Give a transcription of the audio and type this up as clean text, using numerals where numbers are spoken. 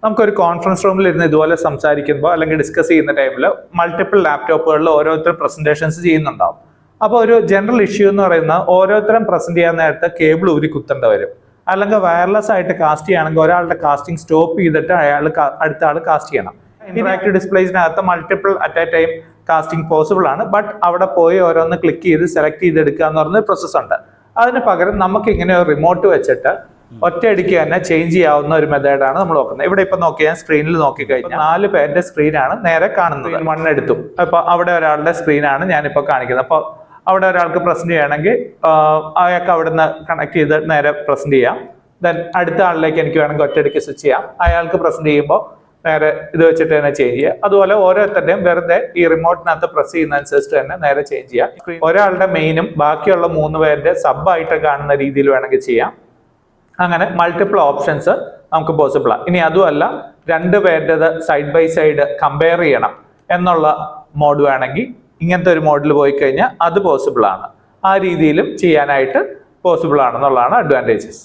നമുക്കൊരു കോൺഫറൻസ് റൂമിൽ ഇരുന്ന് ഇതുപോലെ സംസാരിക്കുമ്പോൾ അല്ലെങ്കിൽ ഡിസ്കസ് ചെയ്യുന്ന ടൈമിൽ മൾട്ടിപ്പിൾ ലാപ്ടോപ്പുകളിൽ ഓരോരുത്തർ പ്രസന്റേഷൻസ് ചെയ്യുന്നുണ്ടാവും. അപ്പോൾ ഒരു ജനറൽ ഇഷ്യൂ എന്ന് പറയുന്ന ഓരോരുത്തരും പ്രസന്റ് ചെയ്യാൻ നേരത്തെ കേബിൾ ഊരി കുത്തേണ്ടി വരും. അല്ലെങ്കിൽ വയർലെസ് ആയിട്ട് കാസ്റ്റ് ചെയ്യുകയാണെങ്കിൽ ഒരാളുടെ കാസ്റ്റിംഗ് സ്റ്റോപ്പ് ചെയ്തിട്ട് അടുത്ത ആൾ കാസ്റ്റ് ചെയ്യണം. ഇന്ററാക്റ്റീവ് ഡിസ്പ്ലേസിനകത്ത് multiple at a time casting possible ആണ്. ബട്ട് അവിടെ പോയി ഓരോന്ന് ക്ലിക്ക് ചെയ്ത് സെലക്ട് ചെയ്തെടുക്കുക എന്ന് പറഞ്ഞ പ്രോസസ് ഉണ്ട്. അതിന് പകരം നമുക്ക് ഇങ്ങനെ ഒരു റിമോട്ട് വെച്ചിട്ട് ഒറ്റയടിക്ക് തന്നെ ചേഞ്ച് ചെയ്യാവുന്ന ഒരു മെത്തേഡാണ് നമ്മൾ നോക്കുന്നത്. ഇവിടെ ഇപ്പൊ നോക്കിയാൽ സ്ക്രീനിൽ നോക്കിക്കഴിഞ്ഞാൽ 4 പേരുടെ സ്ക്രീനാണ് നേരെ കാണുന്നത്. 1 എടുത്തു. അപ്പൊ അവിടെ ഒരാളുടെ സ്ക്രീനാണ് ഞാനിപ്പോ കാണിക്കുന്നത്. അപ്പൊ അവിടെ ഒരാൾക്ക് പ്രസന്റ് ചെയ്യണമെങ്കിൽ അയാൾക്ക് അവിടെ നിന്ന് കണക്ട് ചെയ്ത് നേരെ പ്രസന്റ് ചെയ്യാം. ദെൻ അടുത്ത ആളിലേക്ക് എനിക്ക് വേണമെങ്കിൽ ഒറ്റയടിക്ക് സ്വിച്ച് ചെയ്യാം. അയാൾക്ക് പ്രസന്റ് ചെയ്യുമ്പോൾ നേരെ ഇത് വെച്ചിട്ട് തന്നെ ചേഞ്ച് ചെയ്യുക. അതുപോലെ ഓരോരുത്തരുടെയും വെറുതെ ഈ റിമോട്ടിനകത്ത് പ്രസ് ചെയ്യുന്നതനുസരിച്ച് തന്നെ നേരെ ചേഞ്ച് ചെയ്യാം. ഒരാളുടെ മെയിനും ബാക്കിയുള്ള 3 പേരുടെ സബ് ആയിട്ട് കാണുന്ന രീതിയിൽ വേണമെങ്കിൽ ചെയ്യാം. അങ്ങനെ മൾട്ടിപ്പിൾ ഓപ്ഷൻസ് നമുക്ക് പോസിബിൾ ആണ്. ഇനി അതുമല്ല 2 പേരുടേത് സൈഡ് ബൈ സൈഡ് കമ്പയർ ചെയ്യണം എന്നുള്ള മോഡ് വേണമെങ്കിൽ ഇങ്ങനത്തെ ഒരു മോഡിൽ പോയി കഴിഞ്ഞാൽ അത് പോസിബിൾ ആണ്. ആ രീതിയിലും ചെയ്യാനായിട്ട് പോസിബിൾ ആണെന്നുള്ളതാണ് അഡ്വാൻറ്റേജസ്.